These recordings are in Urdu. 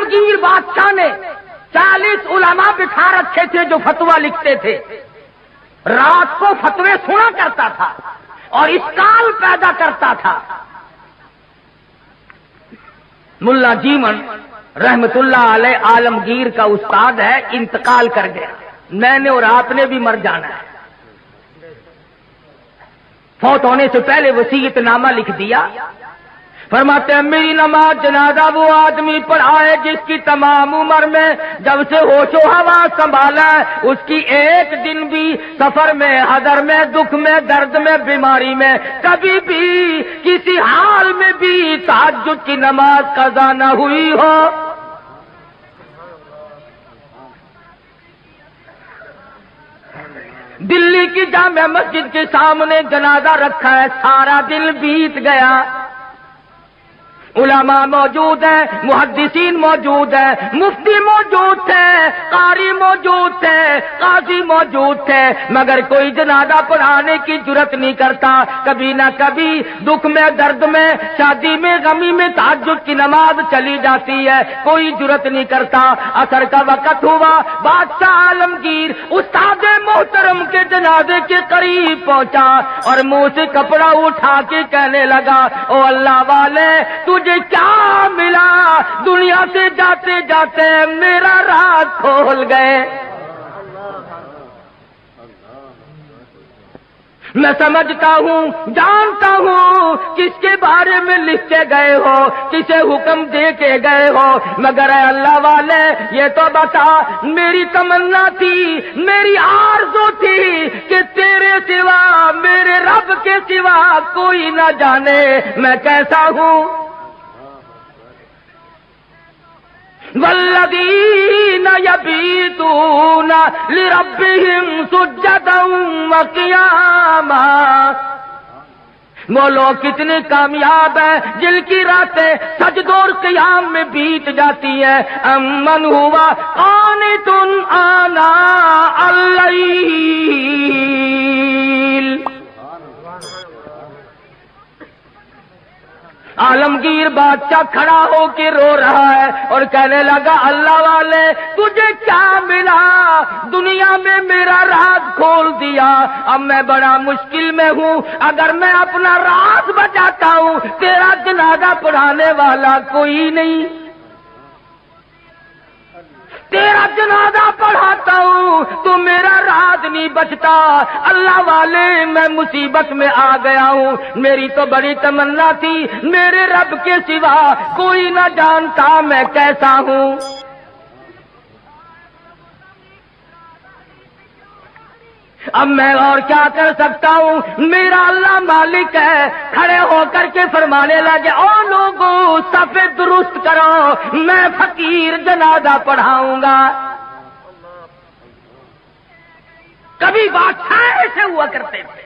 عالمگیر بادشاہ نے 40 علماء بٹھا رکھے تھے جو فتویٰ لکھتے تھے. رات کو فتوے سنا کرتا تھا اور اشکال پیدا کرتا تھا. ملا جیون رحمت اللہ علیہ عالمگیر کا استاد ہے، انتقال کر گیا. میں نے اور آپ نے بھی مر جانا ہے. فوت ہونے سے پہلے وصیت نامہ لکھ دیا. فرماتے ہیں میری نماز جنازہ وہ آدمی پڑھائے جس کی تمام عمر میں جب سے ہوش و حواس سنبھالا ہے اس کی ایک دن بھی سفر میں، حضر میں، دکھ میں، درد میں، بیماری میں کبھی بھی کسی حال میں بھی تہجد کی نماز قضا نہ ہوئی ہو. دلی کی جامع مسجد کے سامنے جنازہ رکھا ہے، سارا دن بیت گیا. علماء موجود ہیں، محدثین موجود ہیں، مفتی موجود تھے، قاری موجود تھے، قاضی موجود تھے، مگر کوئی جنازہ پڑھانے کی جرت نہیں کرتا. کبھی نہ کبھی دکھ میں، درد میں، شادی میں، غمی میں تہجد کی نماز چلی جاتی ہے، کوئی جرت نہیں کرتا. عصر کا وقت ہوا، بادشاہ عالمگیر استاد محترم کے جنازے کے قریب پہنچا اور منہ سے کپڑا اٹھا کے کہنے لگا او اللہ والے تجھے کیا ملا؟ دنیا سے جاتے جاتے میرا راز کھول گئے. میں سمجھتا ہوں، جانتا ہوں کس کے بارے میں لکھ کے گئے ہو، کسے حکم دے کے گئے ہو، مگر اے اللہ والے یہ تو بتا میری تمنا تھی، میری آرزو تھی کہ تیرے سوا، میرے رب کے سوا کوئی نہ جانے میں کیسا ہوں. والذین یبیتون لربہم سجدا وقیاما. وہ لوگ کتنے کامیاب ہیں جن کی راتیں سجدوں اور قیام میں بیت جاتی ہیں. امن ہوا قانت آناء اللیل. عالمگیر بادشاہ کھڑا ہو کے رو رہا ہے اور کہنے لگا اللہ والے تجھے کیا ملا؟ دنیا میں میرا راز کھول دیا، اب میں بڑا مشکل میں ہوں. اگر میں اپنا راز بچاتا ہوں تیرا جنازہ پڑھانے والا کوئی نہیں، تیرا جنازہ پڑھاتا ہوں تو میرا راز نہیں بچتا. اللہ والے میں مصیبت میں آ گیا ہوں. میری تو بڑی تمنا تھی میرے رب کے سوا کوئی نہ جانتا میں کیسا ہوں. اب میں اور کیا کر سکتا ہوں؟ میرا اللہ مالک ہے. کھڑے ہو کر کے فرمانے لگے او لوگوں صف درست کرو، میں فقیر جنازہ پڑھاؤں گا. کبھی بادشاہ ایسے ہوا کرتے تھے.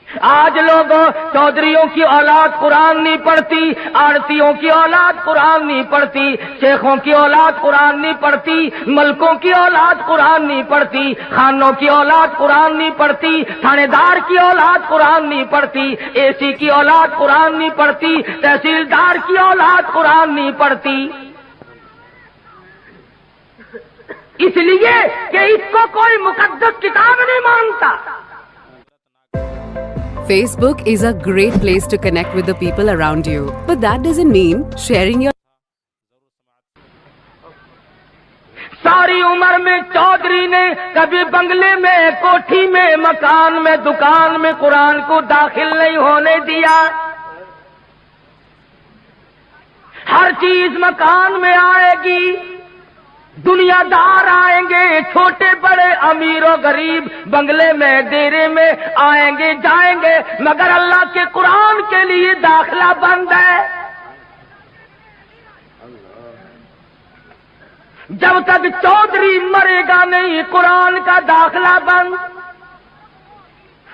آج لوگوں چودھریوں کی اولاد قرآن نہیں پڑھتی، آڑتیوں کی اولاد قرآن نہیں پڑھتی، شیخوں کی اولاد قرآن نہیں پڑھتی، ملکوں کی اولاد قرآن نہیں پڑھتی، خانوں کی اولاد قرآن نہیں پڑھتی، تھانے دار کی اولاد قرآن نہیں پڑھتی، اے سی کی اولاد قرآن نہیں پڑھتی، تحصیلدار کی اولاد قرآن نہیں پڑھتی. اس لیے کہ اس کو کوئی مقدس کتاب نہیں مانتا. Facebook is a great place to connect with the people around you, but that doesn't mean sharing your ساری عمر میں چودھری نے کبھی بنگلے میں، کوٹھی میں، مکان میں، دکان میں قرآن کو داخل نہیں ہونے دیا. ہر چیز مکان میں آئے گی، دنیا دار آئیں گے، چھوٹے بڑے، امیر و غریب، بنگلے میں، ڈیرے میں آئیں گے جائیں گے، مگر اللہ کے قرآن کے لیے داخلہ بند ہے. جب تک چودھری مرے گا نہیں قرآن کا داخلہ بند.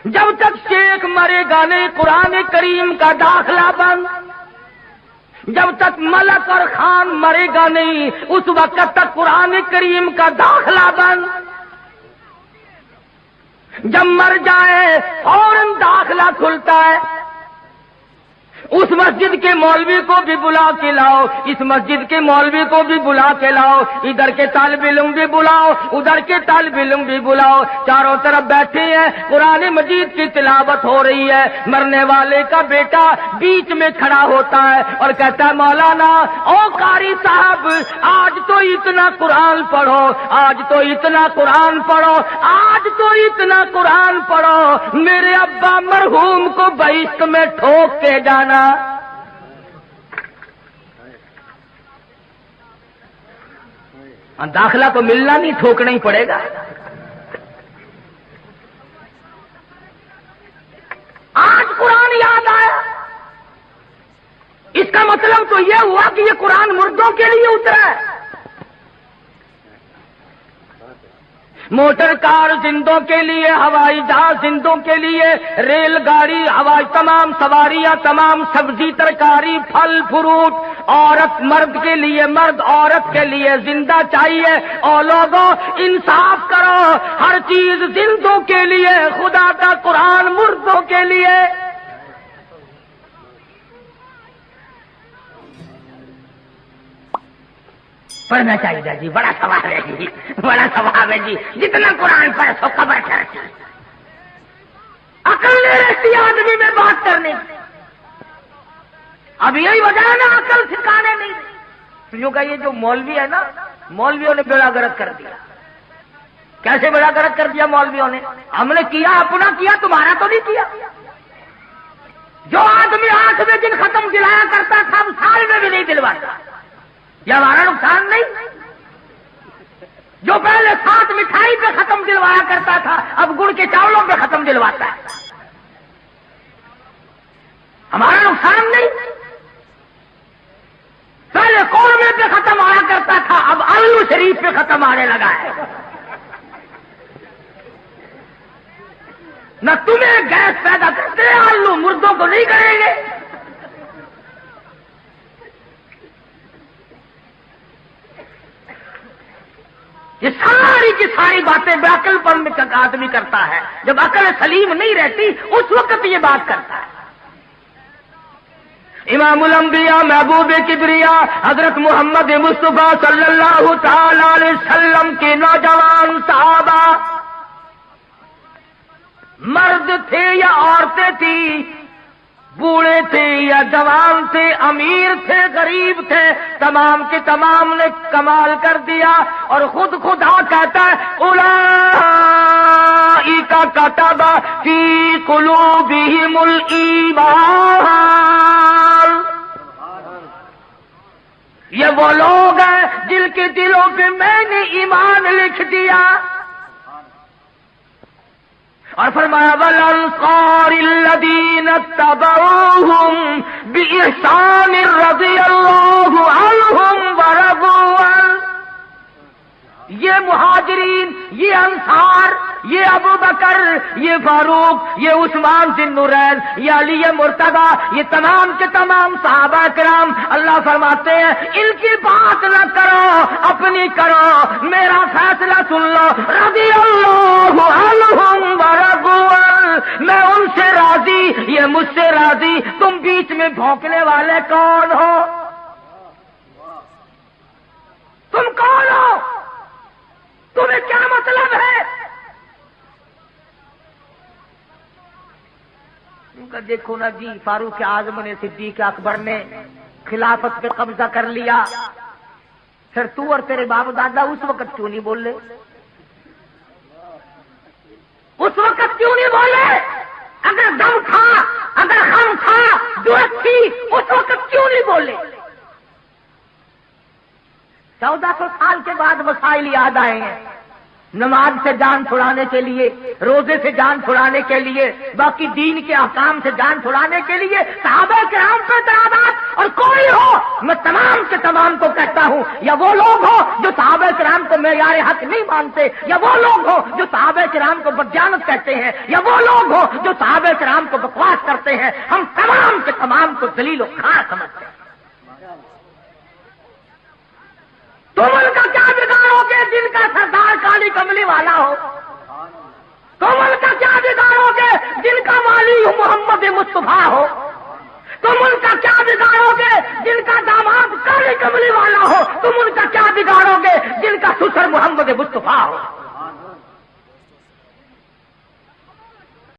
جب تک شیخ مرے گا نہیں قرآن کریم کا داخلہ بند. جب تک ملک اور خان مرے گا نہیں اس وقت تک قرآن کریم کا داخلہ بند. جب مر جائے فوراً داخلہ کھلتا ہے. اس مسجد کے مولوی کو بھی بلا کے لاؤ، اس مسجد کے مولوی کو بھی بلا کے لاؤ، ادھر کے طالب علم بھی بلاؤ، ادھر کے طالب علم بھی بلاؤ، چاروں طرف بیٹھے ہیں، قرآن مجید کی تلاوت ہو رہی ہے، مرنے والے کا بیٹا بیچ میں کھڑا ہوتا ہے اور کہتا ہے مولانا او قاری صاحب آج تو اتنا قرآن پڑھو، آج تو اتنا قرآن پڑھو، آج تو اتنا قرآن پڑھو، میرے ابا مرحوم کو بہشت میں ٹھوک کے جانا۔ داخلہ تو ملنا نہیں، ٹھوکنا ہی پڑے گا۔ آج قرآن یاد آیا، اس کا مطلب تو یہ ہوا کہ یہ قرآن مردوں کے لیے اترا ہے۔ موٹر کار زندوں کے لیے، ہوائی جہاز زندوں کے لیے، ریل گاڑی ہوائی تمام سواریاں، تمام سبزی ترکاری پھل فروٹ، عورت مرد کے لیے، مرد عورت کے لیے زندہ چاہیے۔ اور لوگوں انصاف کرو، ہر چیز زندوں کے لیے، خدا کا قرآن مردوں کے لیے۔ پڑھنا چاہیے جی، بڑا ثواب ہے جی، بڑا ثواب ہے جی، جتنا قرآن پڑھ سو قبر چڑھتی۔ عقل نہیں رہتی آدمی میں بات کرنے کی، اب یہی وجہ ہے نا عقل ٹھکانے نہیں۔ یوں کہ یہ جو مولوی ہے نا، مولویوں نے بیڑا گرک کر دیا۔ کیسے بیڑا گرک کر دیا مولویوں نے؟ ہم نے کیا اپنا کیا، تمہارا تو نہیں کیا۔ جو آدمی 8 دن ختم دلایا کرتا تھا اب سال میں بھی نہیں دلواتا، یہ ہمارا نقصان نہیں؟ جو پہلے 7 مٹھائی پہ ختم دلوایا کرتا تھا اب گڑ کے چاولوں پہ ختم دلواتا ہے، ہمارا نقصان نہیں؟ پہلے قورمے پہ ختم آیا کرتا تھا اب آلو شریف پہ ختم آنے لگا ہے۔ نہ تمہیں گیس پیدا کرتے آلو، مردوں کو نہیں کریں گے۔ یہ ساری کی ساری باتیں بے عقل پن میں آدمی کرتا ہے، جب عقل سلیم نہیں رہتی اس وقت یہ بات کرتا ہے۔ امام الانبیاء محبوب کبریا حضرت محمد مصطفیٰ صلی اللہ تعالی علیہ وسلم کے نوجوان صحابہ، مرد تھے یا عورتیں تھیں، بوڑھے تھے یا جوان تھے، امیر تھے غریب تھے، تمام کے تمام نے کمال کر دیا۔ اور خود خدا کہتا ہے اولئک کتب فی قلوبہم الایمان، یہ وہ لوگ ہیں جن کے دلوں پہ میں نے ایمان لکھ دیا۔ اور فرمایا والانصار الذین اتبعوہم بإحسان رضی اللہ عنہم ورضوا عنہ، یہ مہاجرین، یہ انصار، یہ ابو بکر، یہ فاروق، یہ عثمان ذی النورین، یہ علی مرتضیٰ، یہ تمام کے تمام صحابہ کرام، اللہ فرماتے ہیں ان کی بات نہ کرو، اپنی کرو، میرا فیصلہ سن لو، رضی اللہ عنہم ورضوا عنہ، میں ان سے راضی، یہ مجھ سے راضی، تم بیچ میں بھونکنے والے کون ہو؟ تم کون ہو؟ تمہیں کیا مطلب ہے؟ دیکھو نا جی، فاروق اعظم نے، صدیق اکبر نے خلافت پہ قبضہ کر لیا، پھر تو اور تیرے باپ دادا اس وقت کیوں نہیں بولے؟ اس وقت کیوں نہیں بولے؟ اگر دم تھا، اگر خم تھا، جرأت تھی، اس وقت کیوں نہیں بولے؟ 1400 سال کے بعد مسائل یاد آئے ہیں، نماز سے جان چھڑانے کے لیے، روزے سے جان چھڑانے کے لیے، باقی دین کے احکام سے جان چھڑانے کے لیے صحابہ کرام پہ اعتراضات، اور کوئی ہو میں تمام کے تمام کو کہتا ہوں، یا وہ لوگ ہو جو صحابہ کرام کو معیار حق نہیں مانتے، یا وہ لوگ ہو جو صحابہ کرام کو بدجانت کہتے ہیں، یا وہ لوگ ہو جو صحابہ کرام کو بکواس کرتے ہیں، ہم تمام کے تمام کو ذلیل و خوار سمجھتے ہیں۔ تم ان کا کیا بگاڑو گے جن کا سردار کالی کملی والا ہو؟ تم ان کا کیا بگاڑو گے جن کا والی محمد مصطفیٰ ہو؟ تم ان کا کیا بگاڑو گے جن کا داماد کالی کملی والا ہو؟ تم ان کا کیا بگاڑو گے جن کا سسر محمد مصطفیٰ ہو؟